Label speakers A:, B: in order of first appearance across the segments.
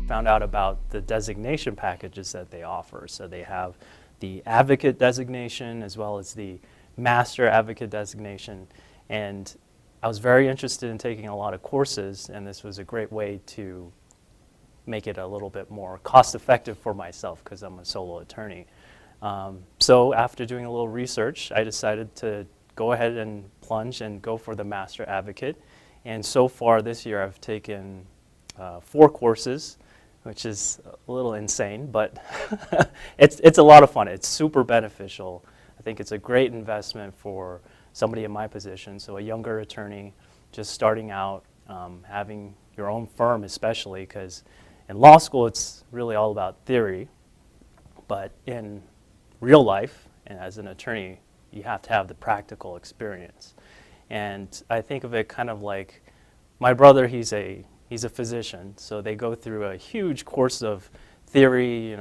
A: Found out about the designation packages that they offer. So they have the advocate designation as well as the master advocate designation. And I was very interested in taking a lot of courses, and this was a great way to make it a little bit more cost effective for myself because I'm a solo attorney. So after doing a little research, I decided to go ahead and plunge and go for the master advocate. And so far this year I've taken 4 courses, which is a little insane, but it's a lot of fun. It's super beneficial. I think it's a great investment for somebody in my position, so a younger attorney just starting out, having your own firm especially, because in law school it's really all about theory, but in real life and as an attorney you have to have the practical experience. And I think of it kind of like my brother, he's a physician, so they go through a huge course of theory,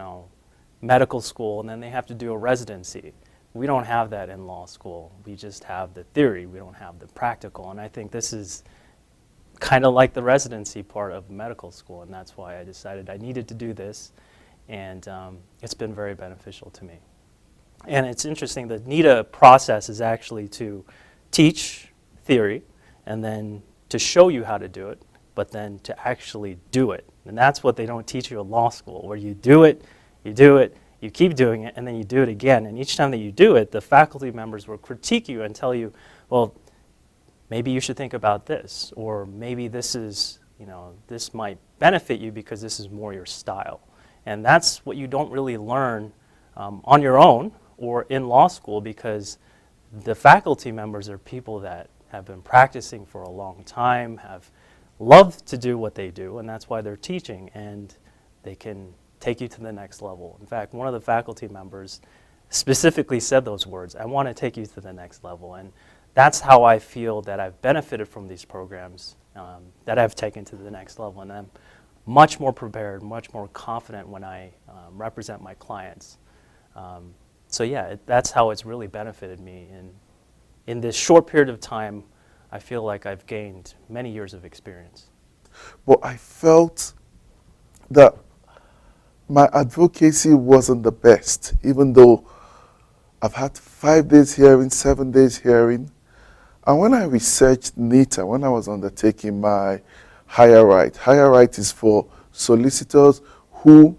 A: medical school, and then they have to do a residency. We don't have that in law school. We just have the theory. We don't have the practical. And I think this is kind of like the residency part of medical school, and that's why I decided I needed to do this, and it's been very beneficial to me. And it's interesting, the NITA process is actually to teach theory and then to show you how to do it, but then to actually do it. And that's what they don't teach you in law school, where you do it, you keep doing it, and then you do it again. And each time that you do it, the faculty members will critique you and tell you, well, maybe you should think about this, or maybe this is, this might benefit you because this is more your style. And that's what you don't really learn on your own or in law school, because the faculty members are people that have been practicing for a long time, have loved to do what they do, and that's why they're teaching, and they can take you to the next level. In fact, one of the faculty members specifically said those words, I want to take you to the next level. And that's how I feel that I've benefited from these programs, that I've taken to the next level. And I'm much more prepared, much more confident when I represent my clients. So yeah, that's how it's really benefited me. And in this short period of time, I feel like I've gained many years of experience.
B: But I felt that my advocacy wasn't the best, even though I've had 5 days hearing, 7 days hearing. And when I researched NITA, when I was undertaking my higher right is for solicitors who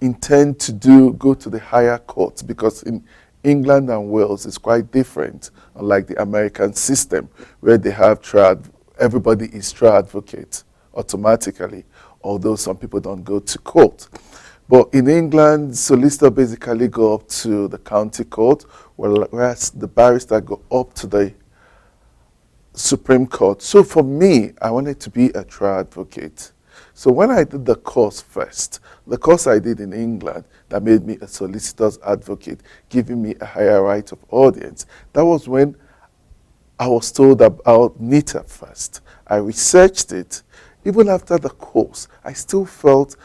B: intend to go to the higher courts, because in England and Wales it's quite different, unlike the American system where they have everybody is trial advocate automatically, although some people don't go to court. But in England, solicitors basically go up to the county court, whereas the barrister go up to the Supreme Court. So for me, I wanted to be a trial advocate. So when I did the course first, the course I did in England that made me a solicitor's advocate, giving me a higher right of audience, that was when I was told about NITA first. I researched it. Even after the course, I still felt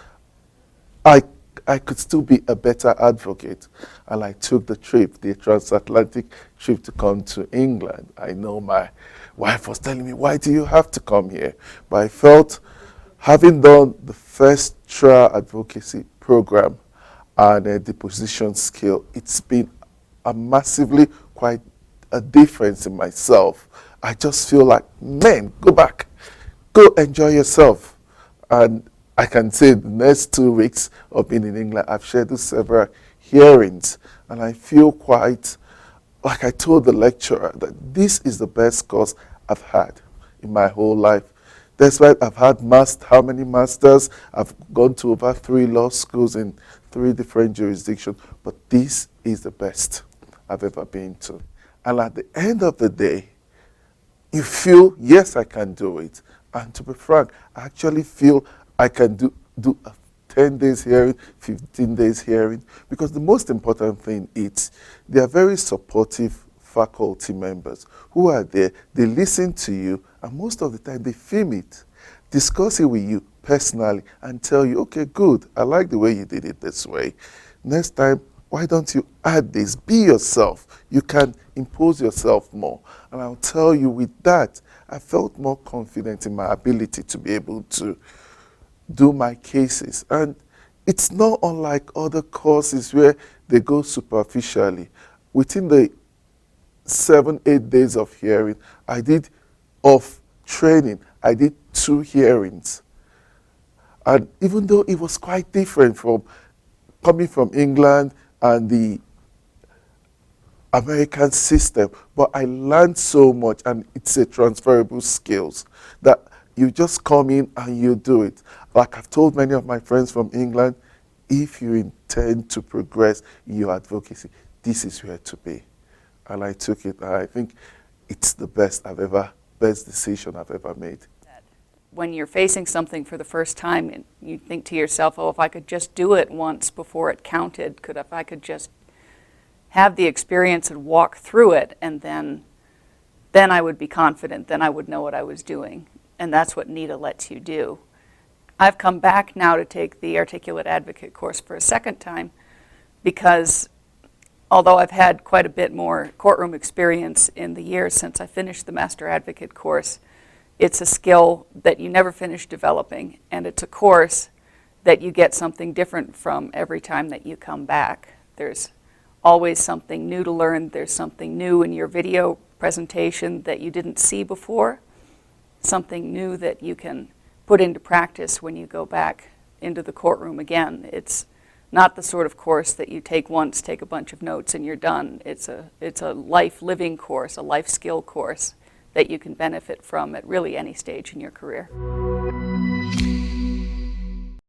B: I could still be a better advocate. And I took the trip, the transatlantic trip, to come to England. I know my wife was telling me, why do you have to come here? But I felt, having done the first trial advocacy program and a deposition skill, it's been a massively quite a difference in myself. I just feel like, man, go back, go enjoy yourself. And I can say the next 2 weeks of being in England, I've scheduled several hearings, and I feel quite, like I told the lecturer, that this is the best course I've had in my whole life. Despite I've had how many masters, I've gone to over 3 law schools in 3 different jurisdictions, but this is the best I've ever been to. And at the end of the day, you feel, yes, I can do it. And to be frank, I actually feel I can do a 10 days hearing, 15 days hearing, because the most important thing is they are very supportive faculty members who are there. They listen to you, and most of the time they film it, discuss it with you personally, and tell you, okay, good, I like the way you did it this way. Next time, why don't you add this? Be yourself. You can impose yourself more. And I'll tell you, with that, I felt more confident in my ability to be able to do my cases. And it's not unlike other courses where they go superficially. Within the 7-8 days of hearing, of training, I did 2 hearings. And even though it was quite different from coming from England and the American system, but I learned so much, and it's a transferable skills that you just come in and you do it. Like I've told many of my friends from England, if you intend to progress in your advocacy, this is where to be. And I took it, and I think it's the best decision I've ever made.
C: When you're facing something for the first time, and you think to yourself, oh, if I could just do it once before it counted, if I could just have the experience and walk through it, and then I would be confident, then I would know what I was doing. And that's what NITA lets you do. I've come back now to take the Articulate Advocate course for a second time because although I've had quite a bit more courtroom experience in the years since I finished the Master Advocate course, it's a skill that you never finish developing, and it's a course that you get something different from every time that you come back. There's always something new to learn. There's something new in your video presentation that you didn't see before, something new that you can put into practice when you go back into the courtroom again. It's not the sort of course that you take once, take a bunch of notes, and you're done. It's a life living course, a life skill course that you can benefit from at really any stage in your career.